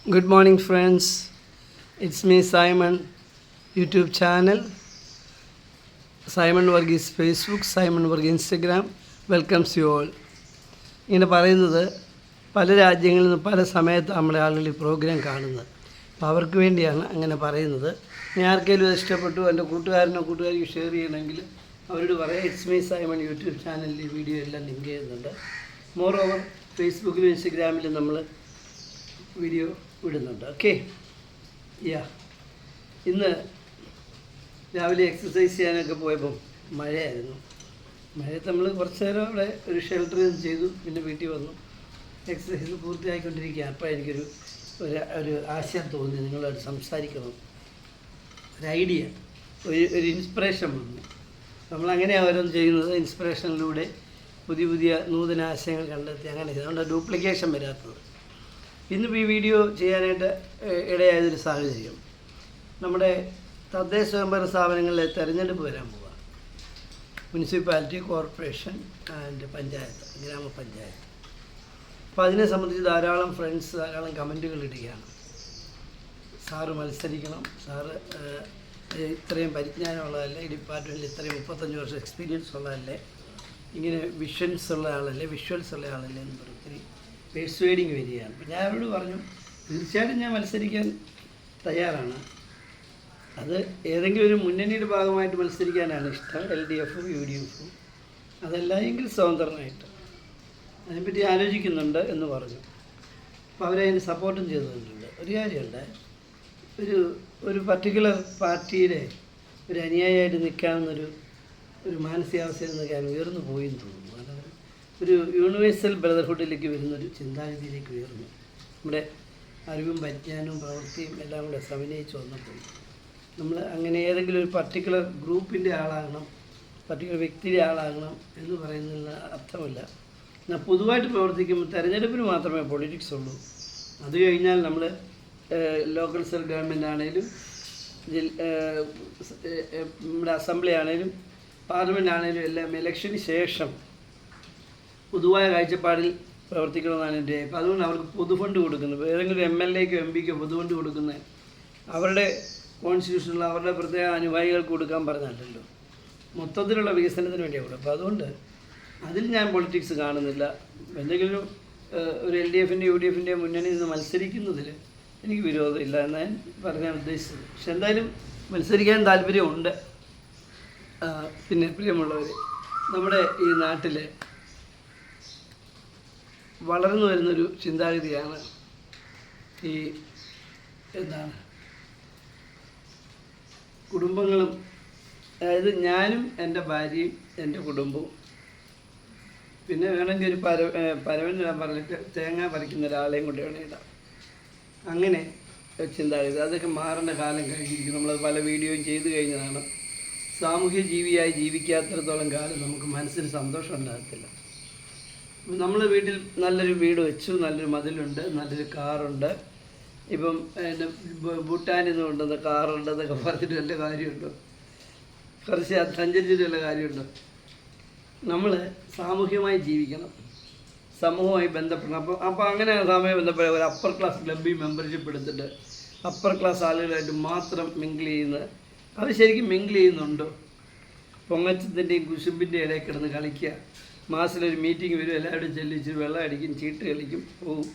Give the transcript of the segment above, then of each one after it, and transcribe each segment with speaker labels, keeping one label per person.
Speaker 1: Good morning, friends. It's me, Simon. YouTube channel, Simon Varghese Facebook, Simon Varghese Instagram. Welcomes you all. ഇങ്ങനെ പറയുന്നത് പല രാജ്യങ്ങളിൽ നിന്ന് പല സമയത്ത് നമ്മുടെ ആളുകൾ ഈ പ്രോഗ്രാം കാണുന്നത്. അപ്പോൾ അവർക്ക് വേണ്ടിയാണ് അങ്ങനെ പറയുന്നത്. ഞാൻ ആർക്കെങ്കിലും അത് ഇഷ്ടപ്പെട്ടു എൻ്റെ കൂട്ടുകാരിക്ക് ഷെയർ ചെയ്യണമെങ്കിൽ അവരോട് പറയാം. ഇറ്റ്സ് മീ സൈമൺ യൂട്യൂബ് ചാനലിൽ ഈ വീഡിയോ എല്ലാം ലിങ്ക് ചെയ്യുന്നുണ്ട്. മോർ ഓവർ ഫേസ്ബുക്കിലും ഇൻസ്റ്റഗ്രാമിലും നമ്മൾ വീഡിയോ വിടുന്നുണ്ട്. ഓക്കെ, ഇന്ന് രാവിലെ എക്സസൈസ് ചെയ്യാനൊക്കെ പോയപ്പം മഴയായിരുന്നു. മഴയത്ത് നമ്മൾ കുറച്ച് നേരം അവിടെ ഒരു ഷെൽട്ടർ ചെയ്തു, പിന്നെ വീട്ടിൽ വന്നു എക്സസൈസ് പൂർത്തിയായിക്കൊണ്ടിരിക്കുക. അപ്പോൾ എനിക്കൊരു ഒരു ആശയം തോന്നി നിങ്ങളോട് സംസാരിക്കണം. ഒരു ഐഡിയ, ഒരു ഇൻസ്പിറേഷൻ വന്നു. നമ്മളങ്ങനെയാണ് ഓരോന്ന് ചെയ്യുന്നത്. ഇൻസ്പിറേഷനിലൂടെ പുതിയ നൂതന ആശയങ്ങൾ കണ്ടെത്തി അങ്ങനെ അതുകൊണ്ട് ഡ്യൂപ്ലിക്കേഷൻ വരാത്തത്. ഇന്നിപ്പോൾ ഈ വീഡിയോ ചെയ്യാനായിട്ട് ഇടയായതൊരു സാഹചര്യം, നമ്മുടെ തദ്ദേശ സ്വയംഭരണ സ്ഥാപനങ്ങളിലെ തെരഞ്ഞെടുപ്പ് വരാൻ പോവുക. മുനിസിപ്പാലിറ്റി, കോർപ്പറേഷൻ ആൻഡ് പഞ്ചായത്ത്, ഗ്രാമപഞ്ചായത്ത്. അപ്പോൾ അതിനെ സംബന്ധിച്ച് ധാരാളം ഫ്രണ്ട്സ് ധാരാളം കമൻറ്റുകൾ ഇടുകയാണ്. സാറ് മത്സരിക്കണം, സാറ് ഇത്രയും പരിജ്ഞാനമുള്ളതല്ലേ, ഈ ഡിപ്പാർട്ട്മെൻറ്റിൽ ഇത്രയും 35 വർഷം എക്സ്പീരിയൻസ് ഉള്ളതല്ലേ, ഇങ്ങനെ വിഷൻസ് ഉള്ള ആളല്ലേ, വിഷ്വൽസ് ഉള്ള ആളല്ലേ എന്ന് പറയും. ഒത്തിരി പേഴ്സുവേഡിങ് വരികയാണ്. അപ്പോൾ ഞാൻ അവരോട് പറഞ്ഞു, തീർച്ചയായിട്ടും ഞാൻ മത്സരിക്കാൻ തയ്യാറാണ്. അത് ഏതെങ്കിലും ഒരു മുന്നണിയുടെ ഭാഗമായിട്ട് മത്സരിക്കാനാണ് ഇഷ്ടം, LDFും UDFും. അതല്ല എങ്കിൽ സ്വതന്ത്രനായിട്ട് അതിനെപ്പറ്റി ആലോചിക്കുന്നുണ്ട് എന്ന് പറഞ്ഞു. അപ്പോൾ അവരതിന് സപ്പോർട്ടും ചെയ്തിട്ടുണ്ട്. ഒരു കാര്യമുണ്ട്, ഒരു പർട്ടിക്കുലർ പാർട്ടിയുടെ ഒരു അനുയായിയായിട്ട് നിൽക്കാവുന്നൊരു മാനസികാവസ്ഥയിൽ നിന്ന് ഞാൻ ഉയർന്നു പോയെന്ന് തോന്നുന്നു. അത് ഒരു യൂണിവേഴ്സൽ ബ്രദർഹുഡിലേക്ക് വരുന്നൊരു ചിന്താഗതിയിലേക്ക് ഉയർന്നു. നമ്മുടെ അറിവും പരിജ്ഞാനവും പ്രവൃത്തിയും എല്ലാം കൂടെ സമന്വയിച്ച് വന്നപ്പോൾ നമ്മൾ അങ്ങനെ ഏതെങ്കിലും ഒരു പർട്ടിക്കുലർ ഗ്രൂപ്പിൻ്റെ ആളാകണം, പർട്ടിക്കുലർ വ്യക്തിയുടെ ആളാകണം എന്ന് പറയുന്നതിന് അർത്ഥമില്ല. എന്നാൽ പൊതുവായിട്ട് പ്രവർത്തിക്കുമ്പോൾ തെരഞ്ഞെടുപ്പിന് മാത്രമേ പൊളിറ്റിക്സ് ഉള്ളൂ. അത് കഴിഞ്ഞാൽ നമ്മൾ ലോക്കൽ സെൽ ഗവൺമെൻറ് ആണെങ്കിലും നമ്മുടെ അസംബ്ലി ആണെങ്കിലും പാർലമെൻ്റ് ആണെങ്കിലും എല്ലാം ഇലക്ഷന് ശേഷം പൊതുവായ കാഴ്ചപ്പാടിൽ പ്രവർത്തിക്കണമെന്നാണ് എൻ്റെ. അപ്പോൾ അതുകൊണ്ട് അവർക്ക് പൊതുഫണ്ട് കൊടുക്കുന്നത്, ഏതെങ്കിലും MLAക്കോ MPക്കോ പൊതുഫണ്ട് കൊടുക്കുന്നത് അവരുടെ കോൺസ്റ്റിറ്റ്യൂഷനിൽ അവരുടെ പ്രത്യേക അനുഭാവികൾക്ക് കൊടുക്കാൻ പറഞ്ഞല്ലോ, മൊത്തത്തിലുള്ള വികസനത്തിന് വേണ്ടിയാണ് കൊടുക്കുക. അപ്പോൾ അതുകൊണ്ട് അതിൽ ഞാൻ പൊളിറ്റിക്സ് കാണുന്നില്ല. എന്തെങ്കിലും ഒരു LDFൻ്റെയോ UDFൻ്റെയോ മുന്നണിയിൽ നിന്ന് മത്സരിക്കുന്നതിൽ എനിക്ക് വിരോധമില്ല എന്നാണ് ഞാൻ പറയാൻ ഉദ്ദേശിച്ചത്. പക്ഷെ എന്തായാലും മത്സരിക്കാൻ താല്പര്യമുണ്ട്. പിന്നെ പ്രിയമുള്ളവർ, നമ്മുടെ ഈ നാട്ടിൽ വളർന്നു വരുന്നൊരു ചിന്താഗതിയാണ് ഈ കുടുംബങ്ങളും, അതായത് ഞാനും എൻ്റെ ഭാര്യയും എൻ്റെ കുടുംബവും, പിന്നെ വേണമെങ്കിൽ ഒരു പരവൻ പറഞ്ഞിട്ട് തേങ്ങ പറിക്കുന്ന ഒരാളെയും കൊണ്ട് വേണം ഇടാം. അങ്ങനെ ചിന്താഗതി അതൊക്കെ മാറേണ്ട കാലം കഴിഞ്ഞിരിക്കും. നമ്മളത് പല വീഡിയോയും ചെയ്തു കഴിഞ്ഞതാണ്. സാമൂഹ്യ ജീവിയായി ജീവിക്കാത്തിടത്തോളം കാലം നമുക്ക് മനസ്സിന് സന്തോഷം ഉണ്ടാകത്തില്ല. നമ്മൾ വീട്ടിൽ നല്ലൊരു വീട് വെച്ചു, നല്ലൊരു മതിലുണ്ട്, നല്ലൊരു കാറുണ്ട്, ഇപ്പം ഭൂട്ടാനിൽ നിന്ന് കൊണ്ടുവന്ന കാറുണ്ടെന്നൊക്കെ പറഞ്ഞിട്ട് വല്ല കാര്യമുണ്ടോ? കുറച്ച് സഞ്ചരിച്ചിട്ട് വല്ല കാര്യമുണ്ടോ? നമ്മൾ സാമൂഹ്യമായി ജീവിക്കണം, സമൂഹമായി ബന്ധപ്പെടണം. അപ്പോൾ അങ്ങനെ സാമൂഹ്യ ബന്ധപ്പെട്ട ഒരു അപ്പർ ക്ലാസ് ക്ലബ്ബിൽ മെമ്പർഷിപ്പ് എടുത്തിട്ട് അപ്പർ ക്ലാസ് ആളുകളായിട്ട് മാത്രം മിങ്കിൾ ചെയ്യുന്നത്, അത് ശരിക്കും മിങ്കിൾ ചെയ്യുന്നുണ്ടോ? പൊങ്ങച്ചത്തിൻ്റെയും കുശുമ്പിൻ്റെയും ഇടയിൽ കിടന്ന് കളിക്കുക, മാസത്തിലൊരു മീറ്റിംഗ് വരും, എല്ലാവരും ചെല്ലിച്ച് വെള്ളം അടിക്കും, ചീട്ട് കളിക്കും, പോവും.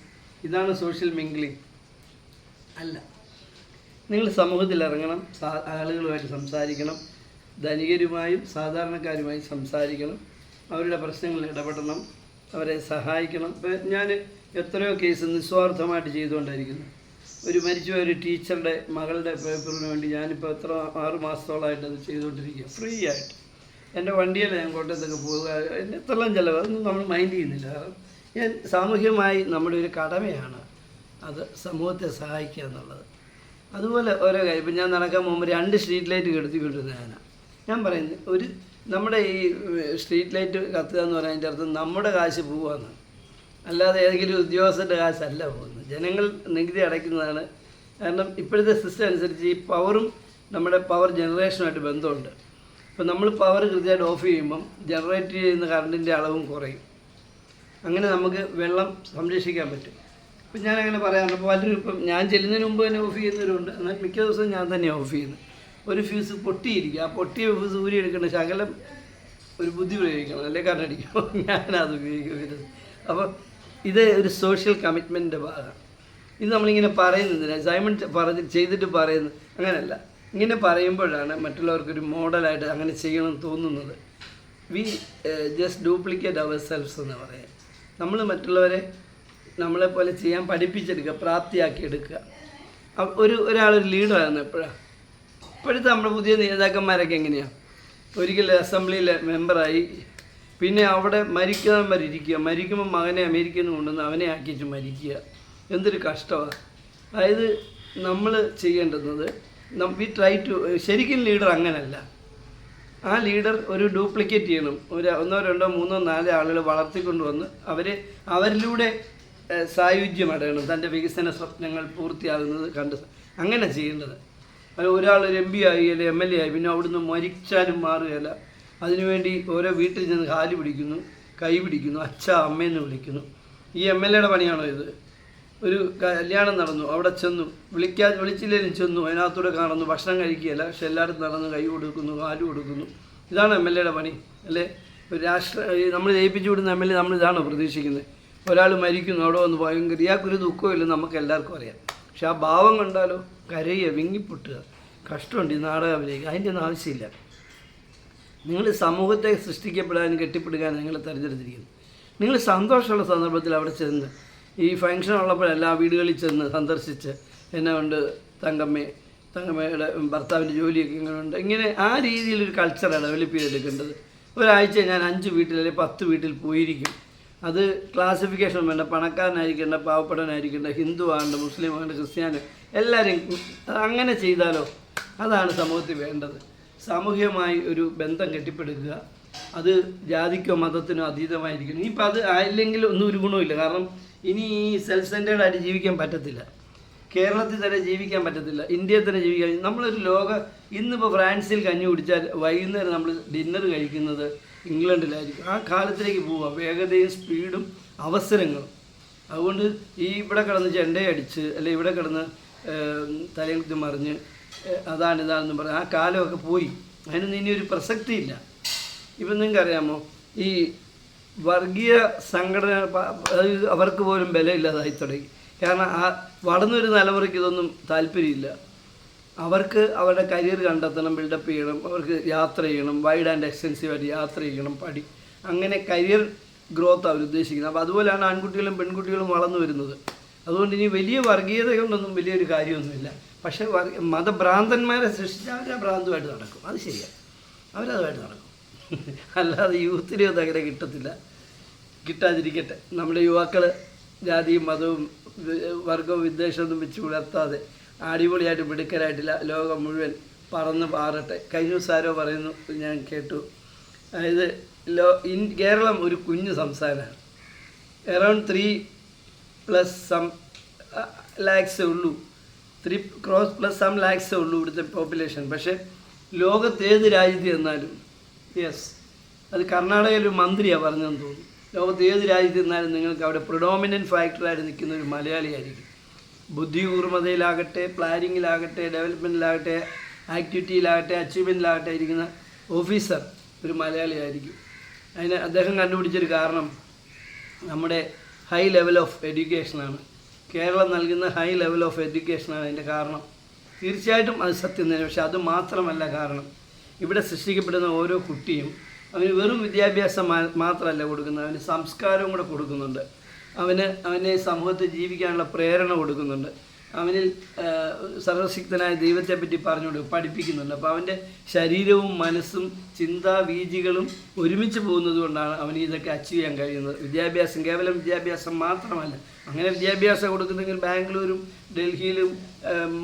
Speaker 1: ഇതാണ് സോഷ്യൽ മിങ്കിളിങ്? അല്ല. നിങ്ങൾ സമൂഹത്തിൽ ഇറങ്ങണം, ആളുകളുമായിട്ട് സംസാരിക്കണം, ധനികരുമായും സാധാരണക്കാരുമായും സംസാരിക്കണം, അവരുടെ പ്രശ്നങ്ങളിൽ ഇടപെടണം, അവരെ സഹായിക്കണം. ഇപ്പോൾ ഞാൻ എത്രയോ കേസ് നിസ്വാർത്ഥമായിട്ട് ചെയ്തുകൊണ്ടായിരിക്കുന്നു. ഒരു മരിച്ചുപോയ ഒരു ടീച്ചറുടെ മകളുടെ പേപ്പറിന് വേണ്ടി ഞാനിപ്പോൾ 6 മാസത്തോളമായിട്ട് അത് ചെയ്തുകൊണ്ടിരിക്കുക, ഫ്രീ ആയിട്ട്. എൻ്റെ വണ്ടിയല്ല, ഞാൻ കോട്ടയത്തൊക്കെ പോവുക, എത്രയും ചിലവ്, അതൊന്നും നമ്മൾ മൈൻഡ് ചെയ്യുന്നില്ല. കാരണം ഞാൻ സാമൂഹ്യമായി നമ്മുടെ ഒരു കടമയാണ് അത് സമൂഹത്തെ സഹായിക്കുക എന്നുള്ളത്. അതുപോലെ ഓരോ കാര്യം, ഇപ്പം ഞാൻ നടക്കാൻ പോകുമ്പോൾ 2 സ്ട്രീറ്റ് ലൈറ്റ് കെടുത്തിക്കൊണ്ടിരുന്ന ഞാൻ പറയുന്നത്, നമ്മുടെ ഈ സ്ട്രീറ്റ് ലൈറ്റ് കത്തുക എന്ന് പറയുന്നതിൻ്റെ അർത്ഥം നമ്മുടെ കാശ് പോവുകയാണ്, അല്ലാതെ ഏതെങ്കിലും ഉദ്യോഗസ്ഥൻ്റെ കാശല്ല പോകുന്നത്. ജനങ്ങൾ നികുതി അടയ്ക്കുന്നതാണ്. കാരണം ഇപ്പോഴത്തെ സിസ്റ്റം അനുസരിച്ച് ഈ പവറും നമ്മുടെ പവർ ജനറേഷനുമായിട്ട് ബന്ധമുണ്ട്. ഇപ്പോൾ നമ്മൾ പവർ കൃത്യമായിട്ട് ഓഫ് ചെയ്യുമ്പം ജനറേറ്റ് ചെയ്യുന്ന കറണ്ടിൻ്റെ അളവും കുറയും. അങ്ങനെ നമുക്ക് വെള്ളം സംരക്ഷിക്കാൻ പറ്റും. ഇപ്പം ഞാനങ്ങനെ പറയാറുണ്ട്. അപ്പോൾ പലരും ഇപ്പം ഞാൻ ചെല്ലുന്നതിന് മുമ്പ് തന്നെ ഓഫ് ചെയ്യുന്നവരുണ്ട്. എന്നാൽ മിക്ക ദിവസവും ഞാൻ തന്നെയാണ് ഓഫ് ചെയ്യുന്നത്. ഒരു ഫ്യൂസ് പൊട്ടിയിരിക്കുക, ആ പൊട്ടിയ ഫ്യൂസ് ഊരി എടുക്കേണ്ട ശകലം ഒരു ബുദ്ധി പ്രയോഗിക്കണം, അല്ലെ കണ്ണടിക്കും. ഞാനത് ഉപയോഗിക്കുന്നത്. അപ്പോൾ ഇത് ഒരു സോഷ്യൽ കമ്മിറ്റ്മെൻറ്റിൻ്റെ ഭാഗമാണ്. ഇത് നമ്മളിങ്ങനെ പറയുന്നതിന് സൈമൺ ചെയ്തിട്ട് പറയുന്നത് അങ്ങനെയല്ല. ഇങ്ങനെ പറയുമ്പോഴാണ് മറ്റുള്ളവർക്കൊരു മോഡലായിട്ട് അങ്ങനെ ചെയ്യണമെന്ന് തോന്നുന്നത്. We just duplicate ourselves എന്ന് പറയാം. നമ്മൾ മറ്റുള്ളവരെ നമ്മളെപ്പോലെ ചെയ്യാൻ പഠിപ്പിച്ചെടുക്കുക, പ്രാപ്തിയാക്കി എടുക്കുക. ഒരാളൊരു ലീഡറായിരുന്നു ഇപ്പോഴത്തെ നമ്മുടെ പുതിയ നേതാക്കന്മാരൊക്കെ എങ്ങനെയാണ്? ഒരിക്കൽ അസംബ്ലിയിലെ മെമ്പറായി, പിന്നെ അവിടെ മരിക്കാൻ വരിയ്ക്കുക, മരിക്കുമ്പോൾ മകനെ അമേരിക്കയിൽ നിന്ന് കൊണ്ടുവന്ന് അവനെ ആക്കിച്ച് മരിക്കുക. എന്തൊരു കഷ്ടമാണ്. അതായത് നമ്മൾ ചെയ്യേണ്ടുന്നത് വി ട്രൈ ടു, ശരിക്കും ലീഡർ അങ്ങനല്ല. ആ ലീഡർ ഒരു ഡ്യൂപ്ലിക്കേറ്റ് ചെയ്യണം. ഒന്നോ രണ്ടോ മൂന്നോ നാലോ ആളുകൾ വളർത്തിക്കൊണ്ടുവന്ന് അവരിലൂടെ സായുജ്യം അടയണം, തൻ്റെ വികസന സ്വപ്നങ്ങൾ പൂർത്തിയാകുന്നത് കണ്ട്. അങ്ങനെ ചെയ്യേണ്ടത്. അത് ഒരാൾ ഒരു MP ആയി അല്ലെങ്കിൽ MLA ആയി, പിന്നെ അവിടുന്ന് മരിച്ചാലും മാറുകയല്ല. അതിനുവേണ്ടി ഓരോ വീട്ടിൽ ചെന്ന് കാല് പിടിക്കുന്നു, കൈ പിടിക്കുന്നു, അച്ഛ അമ്മയെന്ന് വിളിക്കുന്നു. ഈ MLAയുടെ പണിയാണോ ഇത്? ഒരു കല്യാണം നടന്നു, അവിടെ ചെന്നു, വിളിച്ചില്ലേലും ചെന്നു, അതിനകത്തൂടെ കാണുന്നു, ഭക്ഷണം കഴിക്കുകയല്ല, പക്ഷെ എല്ലായിടത്തും നടന്ന് കൈ കൊടുക്കുന്നു, കാല് കൊടുക്കുന്നു. ഇതാണ് MLAയുടെ പണി അല്ലേ? ഒരു നമ്മൾ ജയിപ്പിച്ചു വിടുന്ന MLA നമ്മൾ ഇതാണോ പ്രതീക്ഷിക്കുന്നത്? ഒരാൾ മരിക്കുന്നു, അവിടെ വന്ന് ഭയങ്കര, ഇയാൾക്കൊരു ദുഃഖമില്ലെന്ന് നമുക്ക് എല്ലാവർക്കും അറിയാം. പക്ഷെ ആ ഭാവം കണ്ടാലോ, കരയുക, വിങ്ങിപ്പൊട്ടുക, കഷ്ടമുണ്ട് ഈ നാടകം അഭിനയിക്കുക. അതിൻ്റെ ഒന്നും ആവശ്യമില്ല. നിങ്ങൾ സമൂഹത്തെ സൃഷ്ടിക്കപ്പെടാനും കെട്ടിപ്പിടുക്കാനും നിങ്ങൾ തിരഞ്ഞെടുത്തിരിക്കുന്നു. നിങ്ങൾ സന്തോഷമുള്ള സന്ദർഭത്തിൽ അവിടെ ചെന്ന്, ഈ ഫംഗ്ഷൻ ഉള്ളപ്പോഴെല്ലാ വീടുകളിൽ ചെന്ന് സന്ദർശിച്ച് എന്നെ കൊണ്ട് തങ്കമ്മയുടെ ഭർത്താവിൻ്റെ ജോലിയൊക്കെ ഇങ്ങനെയുണ്ട്, ഇങ്ങനെ ആ രീതിയിലൊരു കൾച്ചറാണ് ഡെവലപ്പ് ചെയ്തെടുക്കേണ്ടത്. ഒരാഴ്ച ഞാൻ 5 വീട്ടിൽ അല്ലെങ്കിൽ 10 വീട്ടിൽ പോയിരിക്കും. അത് ക്ലാസിഫിക്കേഷൻ വേണ്ട, പണക്കാരനായിരിക്കേണ്ട, പാവപ്പെട്ടവനായിരിക്കേണ്ട, ഹിന്ദു ആകേണ്ട, മുസ്ലിം ആകേണ്ട, ക്രിസ്ത്യാനി, എല്ലാവരും അങ്ങനെ ചെയ്താലോ? അതാണ് സമൂഹത്തിൽ വേണ്ടത്. സാമൂഹികമായി ഒരു ബന്ധം കെട്ടിപ്പടുക്കുക. അത് ജാതിക്കോ മതത്തിനോ അതീതമായിരിക്കണം. ഇനിയിപ്പോൾ അത് ആയില്ലെങ്കിൽ ഒന്നും ഒരു ഗുണമില്ല. കാരണം ഇനി ഈ സെൽഫ് സെൻറ്റേർഡായിട്ട് ജീവിക്കാൻ പറ്റത്തില്ല. കേരളത്തിൽ തന്നെ ജീവിക്കാൻ പറ്റത്തില്ല, ഇന്ത്യയിൽ തന്നെ ജീവിക്കാൻ. നമ്മളൊരു ഇന്നിപ്പോൾ ഫ്രാൻസിൽ കഞ്ഞി കുടിച്ചാൽ വൈകുന്നേരം നമ്മൾ ഡിന്നർ കഴിക്കുന്നത് ഇംഗ്ലണ്ടിലായിരിക്കും. ആ കാലത്തിലേക്ക് പോവുക, വേഗതയും സ്പീഡും അവസരങ്ങളും. അതുകൊണ്ട് ഇവിടെ കിടന്ന് ചെണ്ടയടിച്ച് അല്ലെങ്കിൽ ഇവിടെ കിടന്ന് തലയിൽ കുത്തി മറിഞ്ഞ് ഇതാണെന്ന് പറഞ്ഞ് ആ കാലമൊക്കെ പോയി. അതിനൊന്നും ഇനി ഒരു പ്രസക്തിയില്ല. ഇപ്പം നിങ്ങൾക്കറിയാമോ, ഈ വർഗീയ സംഘടന അവർക്ക് പോലും ബലമില്ലാതായി തുടങ്ങി. കാരണം വളർന്നു വരുന്ന തലമുറയ്ക്ക് ഇതൊന്നും താല്പര്യമില്ല. അവർക്ക് അവരുടെ കരിയർ കണ്ടെത്തണം, ബിൽഡപ്പ് ചെയ്യണം, അവർക്ക് യാത്ര ചെയ്യണം, വൈഡ് ആൻഡ് എക്സ്റ്റെൻസീവായിട്ട് യാത്ര ചെയ്യണം, അങ്ങനെ കരിയർ ഗ്രോത്ത് അവർ ഉദ്ദേശിക്കുന്നത്. അപ്പോൾ അതുപോലെയാണ് ആൺകുട്ടികളും പെൺകുട്ടികളും വളർന്നു വരുന്നത്. അതുകൊണ്ട് ഇനി വലിയ വർഗീയത കൊണ്ടൊന്നും വലിയൊരു കാര്യമൊന്നുമില്ല. പക്ഷേ മതഭ്രാന്തന്മാരെ സൃഷ്ടിച്ചാൽ അവർ ആ ഭ്രാന്തമായിട്ട് നടക്കും. അത് ശരിയാണ്, അവരതുമായിട്ട് നടക്കും. അല്ലാതെ യൂത്തിനെയൊന്നും അങ്ങനെ കിട്ടാതിരിക്കട്ടെ. നമ്മുടെ യുവാക്കൾ ജാതിയും മതവും വർഗവും വിദ്വേഷമൊന്നും വെച്ച് പുലർത്താതെ അടിപൊളിയായിട്ട് മിടുക്കരായിട്ടില്ല, ലോകം മുഴുവൻ പറന്ന് പാറട്ടെ. കഴിഞ്ഞ ദിവസം ആരോ പറയുന്നു, ഞാൻ കേട്ടു, അതായത് കേരളം ഒരു കുഞ്ഞു സംസ്ഥാനമാണ്. അറൗണ്ട് 3+ lakhs ഉള്ളൂ, 3 crores + lakhs ഉള്ളൂ ഇവിടുത്തെ പോപ്പുലേഷൻ. പക്ഷേ ലോകത്തേത് രാജ്യത്ത് ചെന്നാലും, അത് കർണാടകയിലൊരു മന്ത്രിയാണ് പറഞ്ഞതെന്ന് തോന്നുന്നു, ലോകത്ത് ഏത് രാജ്യത്ത് നിന്നാലും നിങ്ങൾക്ക് അവിടെ പ്രിഡോമിനൻറ്റ് ഫാക്ടറായിട്ട് നിൽക്കുന്ന ഒരു മലയാളിയായിരിക്കും. ബുദ്ധികൂർമ്മതയിലാകട്ടെ, പ്ലാനിങ്ങിലാകട്ടെ, ഡെവലപ്മെൻറ്റിലാകട്ടെ, ആക്ടിവിറ്റിയിലാകട്ടെ, അച്ചീവ്മെൻറ്റിലാകട്ടെ ഇരിക്കുന്ന ഓഫീസർ ഒരു മലയാളിയായിരിക്കും. അദ്ദേഹം കണ്ടുപിടിച്ചൊരു കാരണം നമ്മുടെ ഹൈ ലെവൽ ഓഫ് എഡ്യൂക്കേഷനാണ്. കേരളം നൽകുന്ന ഹൈ ലെവൽ ഓഫ് എഡ്യൂക്കേഷനാണ് അതിൻ്റെ കാരണം. തീർച്ചയായിട്ടും അത് സത്യം തന്നെ. പക്ഷെ അത് മാത്രമല്ല കാരണം. ഇവിടെ സൃഷ്ടിക്കപ്പെടുന്ന ഓരോ കുട്ടിയും അവന് വെറും വിദ്യാഭ്യാസം മാത്രമല്ല കൊടുക്കുന്നത്, അവന് സംസ്കാരവും കൂടെ കൊടുക്കുന്നുണ്ട്. അവനെ സമൂഹത്തിൽ ജീവിക്കാനുള്ള പ്രേരണ കൊടുക്കുന്നുണ്ട്. അവനിൽ സർവശക്തനായ ദൈവത്തെപ്പറ്റി പഠിപ്പിക്കുന്നുണ്ട്. അപ്പോൾ അവൻ്റെ ശരീരവും മനസ്സും ചിന്താവീജികളും ഒരുമിച്ച് പോകുന്നത് കൊണ്ടാണ് അവന് ഇതൊക്കെ അച്ചീവ് ചെയ്യാൻ കഴിയുന്നത്. കേവലം വിദ്യാഭ്യാസം മാത്രമല്ല. അങ്ങനെ വിദ്യാഭ്യാസം കൊടുക്കുന്നെങ്കിൽ ബാംഗ്ലൂരും ഡൽഹിയിലും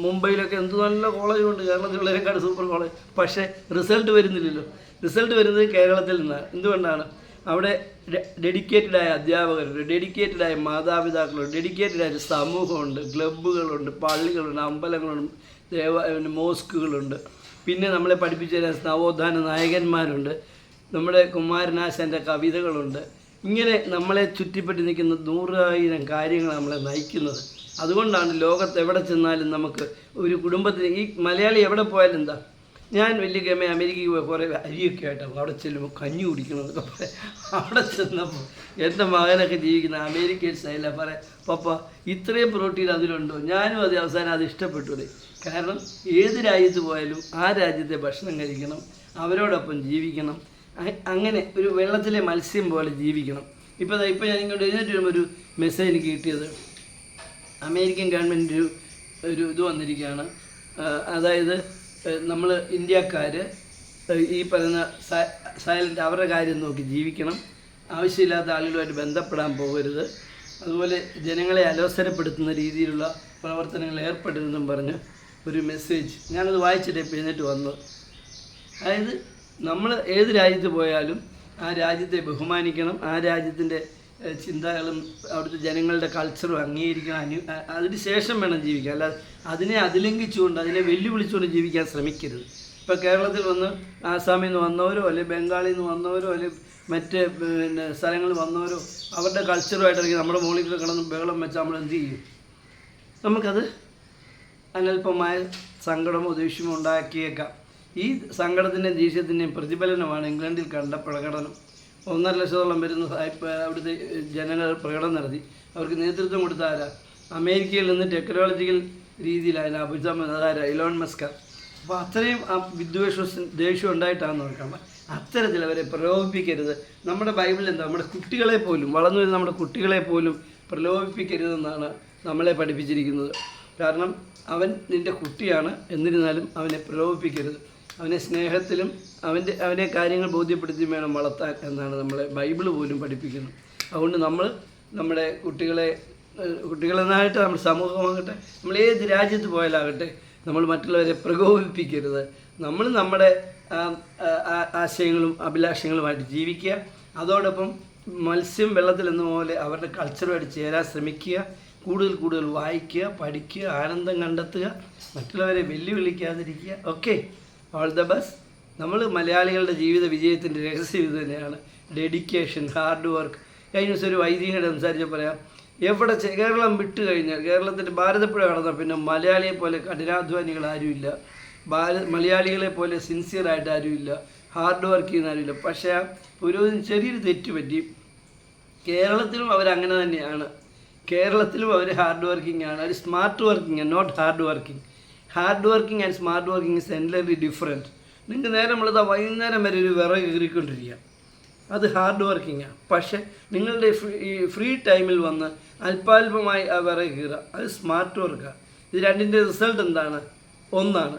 Speaker 1: മുംബൈയിലൊക്കെ എന്ത് നല്ല കോളേജുണ്ട്, കേരളത്തിലുള്ളതിനേക്കാൾ സൂപ്പർ കോളേജ്. പക്ഷേ റിസൾട്ട് വരുന്നില്ലല്ലോ. റിസൾട്ട് വരുന്നത് കേരളത്തിൽ നിന്നാണ്. എന്തുകൊണ്ടാണ്? അവിടെ ഡെഡിക്കേറ്റഡായ അധ്യാപകരുണ്ട്, ഡെഡിക്കേറ്റഡായ മാതാപിതാക്കളുണ്ട്, ഡെഡിക്കേറ്റഡായ സമൂഹമുണ്ട്, ക്ലബ്ബുകളുണ്ട്, പള്ളികളുണ്ട്, അമ്പലങ്ങളുണ്ട്, മോസ്കുകളുണ്ട്. പിന്നെ നമ്മളെ പഠിപ്പിച്ച നവോത്ഥാന നായകന്മാരുണ്ട്, നമ്മുടെ കുമാരനാശാൻ്റെ കവിതകളുണ്ട്, ഇങ്ങനെ നമ്മളെ ചുറ്റിപ്പറ്റി നിൽക്കുന്ന 100,000 കാര്യങ്ങൾ നമ്മളെ നയിക്കുന്നത്. അതുകൊണ്ടാണ് ലോകത്ത് എവിടെ ചെന്നാലും നമുക്ക് ഒരു കുടുംബത്തിന്, ഈ മലയാളി എവിടെ പോയാലും എന്താ, ഞാൻ വലിയ ഗമ അമേരിക്കയിൽ പോയി കുറേ അരിയൊക്കെ ആയിട്ടാണ് അവിടെ ചെല്ലുമ്പോൾ കഞ്ഞി കുടിക്കണമെന്നൊക്കെ പറയാം. അവിടെ ചെന്നപ്പോൾ എൻ്റെ മകനൊക്കെ ജീവിക്കുന്ന അമേരിക്കൻ സ്റ്റൈലാണ് പറയാം, പപ്പ ഇത്രയും പ്രോട്ടീൻ അതിലുണ്ടോ? ഞാനും അത് അവസാനം അത് ഇഷ്ടപ്പെട്ടു. കാരണം ഏത് രാജ്യത്ത് പോയാലും ആ രാജ്യത്തെ ഭക്ഷണം കഴിക്കണം, അവരോടൊപ്പം ജീവിക്കണം, അങ്ങനെ ഒരു വെള്ളത്തിലെ മത്സ്യം പോലെ ജീവിക്കണം. ഇപ്പോൾ ഞാൻ ഇങ്ങോട്ട് എഴുന്നേറ്റ് വരുമ്പോൾ ഒരു മെസ്സേജ് എനിക്ക് കിട്ടിയത്, അമേരിക്കൻ ഗവൺമെൻറ് ഒരു ഇത് വന്നിരിക്കുകയാണ്. അതായത് നമ്മൾ ഇന്ത്യക്കാർ ഈ പറയുന്ന സൈലൻ്റ് അവരുടെ കാര്യം നോക്കി ജീവിക്കണം, ആവശ്യമില്ലാത്ത ആളുകളുമായിട്ട് ബന്ധപ്പെടാൻ പോകരുത്, അതുപോലെ ജനങ്ങളെ അലോസരപ്പെടുത്തുന്ന രീതിയിലുള്ള പ്രവർത്തനങ്ങൾ ഏർപ്പെടരുതെന്നും പറഞ്ഞ് ഒരു മെസ്സേജ്. ഞാനത് വായിച്ചിട്ട് ഇപ്പോൾ എഴുന്നേറ്റ് വന്നത്. അതായത് നമ്മൾ ഏത് രാജ്യത്ത് പോയാലും ആ രാജ്യത്തെ ബഹുമാനിക്കണം, ആ രാജ്യത്തിൻ്റെ ചിന്തകളും അവിടുത്തെ ജനങ്ങളുടെ കൾച്ചറും അംഗീകരിക്കണം, അതിന് ശേഷം വേണം ജീവിക്കാൻ. അല്ലാതെ അതിനെ അതിലംഘിച്ചുകൊണ്ട് അതിനെ വെല്ലുവിളിച്ചുകൊണ്ട് ജീവിക്കാൻ ശ്രമിക്കരുത്. ഇപ്പോൾ കേരളത്തിൽ വന്ന് ആസാമിൽ നിന്ന് വന്നവരോ അല്ലെങ്കിൽ ബംഗാളിൽ നിന്ന് വന്നവരോ അല്ലെങ്കിൽ മറ്റ് സ്ഥലങ്ങളിൽ വന്നവരോ അവരുടെ കൾച്ചറുമായിട്ടിറങ്ങി നമ്മുടെ മുകളിൽ കിടന്ന് ബഹളം വെച്ചാൽ നമ്മൾ എന്ത് ചെയ്യും? നമുക്കത് അനൽപമായ സങ്കടമോ ദേഷ്യമോ ഉണ്ടാക്കിയേക്കാം. ഈ സങ്കടത്തിൻ്റെയും ദേഷ്യത്തിൻ്റെയും പ്രതിഫലനമാണ് ഇംഗ്ലണ്ടിൽ കണ്ട പ്രകടനം. 1.5 ലക്ഷത്തോളം വരുന്ന അവിടുത്തെ ജനങ്ങൾ പ്രകടനം നടത്തി. അവർക്ക് നേതൃത്വം കൊടുത്ത ആരാ? അമേരിക്കയിൽ നിന്ന് ടെക്നോളജിക്കൽ രീതിയിലായ അതാരാ? Elon Musk. അപ്പോൾ അത്രയും ആ ദേഷ്യം ഉണ്ടായിട്ടാണ് നോക്കാം. അത്തരത്തിൽ അവരെ പ്രലോഭിപ്പിക്കരുത്. നമ്മുടെ ബൈബിളിൽ എന്താ, നമ്മുടെ കുട്ടികളെ പോലും, വളർന്നു വരുന്ന നമ്മുടെ കുട്ടികളെ പോലും പ്രലോഭിപ്പിക്കരുതെന്നാണ് നമ്മളെ പഠിപ്പിച്ചിരിക്കുന്നത്. കാരണം അവൻ നിൻ്റെ കുട്ടിയാണ്, എന്നിരുന്നാലും അവനെ പ്രലോഭിപ്പിക്കരുത്. അവനെ സ്നേഹത്തിലും അവനെ കാര്യങ്ങൾ ബോധ്യപ്പെടുത്തി വേണം വളർത്താൻ എന്നാണ് നമ്മളെ ബൈബിള് പോലും പഠിപ്പിക്കുന്നത്. അതുകൊണ്ട് നമ്മൾ നമ്മുടെ കുട്ടികളെന്നായിട്ട് നമ്മുടെ സമൂഹമാകട്ടെ, നമ്മൾ ഏത് രാജ്യത്ത് പോയാലാകട്ടെ, നമ്മൾ മറ്റുള്ളവരെ പ്രകോപിപ്പിക്കരുത്. നമ്മൾ നമ്മുടെ ആശയങ്ങളും അഭിലാഷങ്ങളുമായിട്ട് ജീവിക്കുക. അതോടൊപ്പം മത്സ്യം വെള്ളത്തിലെന്ന പോലെ അവരുടെ കൾച്ചറുമായിട്ട് ചേരാൻ ശ്രമിക്കുക. കൂടുതൽ വായിക്കുക, പഠിക്കുക, ആനന്ദം കണ്ടെത്തുക, മറ്റുള്ളവരെ വെല്ലുവിളിക്കാതിരിക്കുക. Okay, all the best. നമ്മൾ മലയാളികളുടെ ജീവിത വിജയത്തിൻ്റെ രഹസ്യം ഇത് തന്നെയാണ്: ഡെഡിക്കേഷൻ, ഹാർഡ് വർക്ക്. കഴിഞ്ഞ ദിവസം ഒരു വൈദികനോട് സംസാരിച്ച് പറയാം, എവിടെ കേരളം വിട്ട് കഴിഞ്ഞാൽ, കേരളത്തിൻ്റെ ഭാരതപ്പുഴ കടന്നാൽ പിന്നെ മലയാളിയെ പോലെ കഠിനാധ്വാനികൾ ആരുമില്ല, മലയാളികളെ പോലെ സിൻസിയറായിട്ട് ആരുമില്ല, ഹാർഡ് വർക്ക് ചെയ്യുന്ന ആരുമില്ല. പക്ഷേ ഒരു ചെറിയൊരു തെറ്റുപറ്റി. കേരളത്തിലും അവരങ്ങനെ തന്നെയാണ്. കേരളത്തിലും അവർ ഹാർഡ് വർക്കിംഗ് ആണ്. അവർ സ്മാർട്ട് വർക്കിംഗ് ആണ്, not hard working. Hard working and smart working is entirely different. നിങ്ങൾക്ക് നേരം നമ്മളിതാ വൈകുന്നേരം വരെ ഒരു വിറക് കീറിക്കൊണ്ടിരിക്കുക, അത് ഹാർഡ് വർക്കിംഗാണ്. പക്ഷേ നിങ്ങളുടെ ഫ്രീ ടൈമിൽ വന്ന് അല്പാൽപമായി ആ വിറക് കീറുക, അത് സ്മാർട്ട് വർക്കാണ്. ഇത് രണ്ടിൻ്റെ റിസൾട്ട് എന്താണ്? ഒന്നാണ്.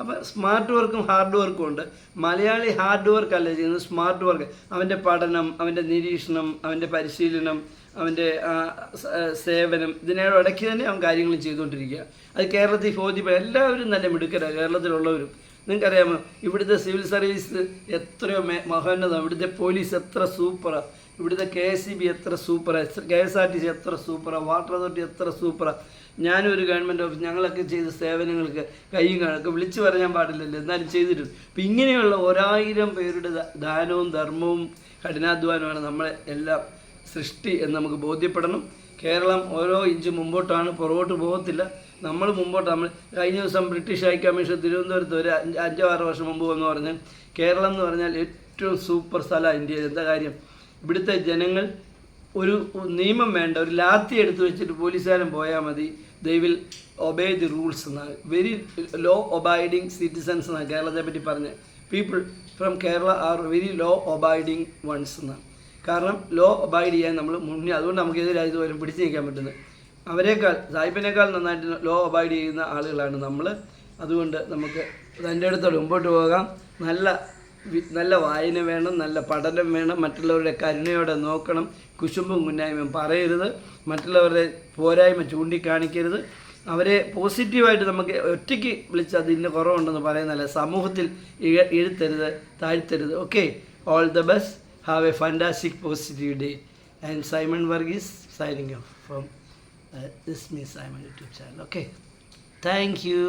Speaker 1: അപ്പോൾ സ്മാർട്ട് വർക്കും ഹാർഡ് വർക്കും ഉണ്ട്. മലയാളി ഹാർഡ് വർക്ക് അല്ല ചെയ്യുന്നത്, സ്മാർട്ട് വർക്ക്. അവൻ്റെ പഠനം, അവൻ്റെ നിരീക്ഷണം, അവൻ്റെ പരിശീലനം, അവൻ്റെ സേവനം, ഇതിനോട് ഇടയ്ക്ക് തന്നെ അവൻ കാര്യങ്ങൾ ചെയ്തുകൊണ്ടിരിക്കുക. അത് കേരളത്തിൽ ബോധ്യപ്പെടും. എല്ലാവരും നല്ല മിടുക്കരാണ് കേരളത്തിലുള്ളവരും. നിങ്ങൾക്കറിയാമോ, ഇവിടുത്തെ സിവിൽ സർവീസ് എത്രയോ മഹോന്നതം, ഇവിടുത്തെ പോലീസ് എത്ര സൂപ്പറാണ്, ഇവിടുത്തെ KSEB എത്ര സൂപ്പറാണ്, KSRTC എത്ര സൂപ്പറാണ്, വാട്ടർ അതോറിറ്റി എത്ര സൂപ്പറാണ്. ഞാനും ഒരു ഗവൺമെൻറ് ഓഫീസ്, ഞങ്ങളൊക്കെ ചെയ്ത സേവനങ്ങൾക്ക് കയ്യും കണക്ക് വിളിച്ചു പറയാൻ പാടില്ലല്ലോ, എന്നാലും ചെയ്തിട്ടുണ്ട്. അപ്പം ഇങ്ങനെയുള്ള 1000 പേരുടെ ദാനവും ധർമ്മവും കഠിനാധ്വാനമാണ് നമ്മളെ എല്ലാം സൃഷ്ടി എന്ന് നമുക്ക് ബോധ്യപ്പെടണം. കേരളം ഓരോ ഇഞ്ച് മുമ്പോട്ടാണ്, പുറകോട്ട് പോകത്തില്ല. നമ്മൾ മുമ്പോട്ട്. നമ്മൾ കഴിഞ്ഞ ദിവസം ബ്രിട്ടീഷ് ഹൈക്കമ്മീഷൻ തിരുവനന്തപുരത്ത് ഒരു 5-6 വർഷം മുമ്പ് എന്ന് പറഞ്ഞാൽ, കേരളം എന്ന് പറഞ്ഞാൽ ഏറ്റവും സൂപ്പർ സ്ഥലമാണ് ഇന്ത്യയിൽ. എന്താ കാര്യം? ഇവിടുത്തെ ജനങ്ങൾ ഒരു നിയമം വേണ്ട, ഒരു ലാത്തി എടുത്ത് വെച്ചിട്ട് പോലീസുകാരൻ പോയാൽ മതി, they will obey the rules എന്നാണ്. വെരി ലോ ഒബൈഡിങ് സിറ്റിസൺസ് എന്നാണ് കേരളത്തെ പറ്റി പറഞ്ഞത്. People from Kerala are very law abiding ones എന്നാണ്. കാരണം ലോ ഒബൈഡ് ചെയ്യാൻ നമ്മൾ മുന്നേ, അതുകൊണ്ട് നമുക്ക് ഏത് രാജ്യത്ത് പോലും പിടിച്ചു നിൽക്കാൻ പറ്റുന്നത്. അവരെക്കാൾ, സാഹിബിനേക്കാൾ നന്നായിട്ട് ലോ ഒബൈഡ് ചെയ്യുന്ന ആളുകളാണ് നമ്മൾ. അതുകൊണ്ട് നമുക്ക് അതിൻ്റെ അടുത്തോടെ മുമ്പോട്ട് പോകാം. നല്ല വായന വേണം, നല്ല പഠനം വേണം, മറ്റുള്ളവരുടെ കരുണയോടെ നോക്കണം, കുശുമ്പും കുന്നായ്മയും പറയരുത്, മറ്റുള്ളവരുടെ പോരായ്മ ചൂണ്ടിക്കാണിക്കരുത്, അവരെ പോസിറ്റീവായിട്ട് നമുക്ക് ഒറ്റയ്ക്ക് വിളിച്ച് അതിൻ്റെ കുറവുണ്ടെന്ന് പറയുന്നതല്ല, സമൂഹത്തിൽ എഴുത്തരുത്, താഴ്ത്തരുത്. Okay, all the best. Have a fantastic positive day. And Simon Varghese signing off from this me Simon YouTube channel. Okay, thank you.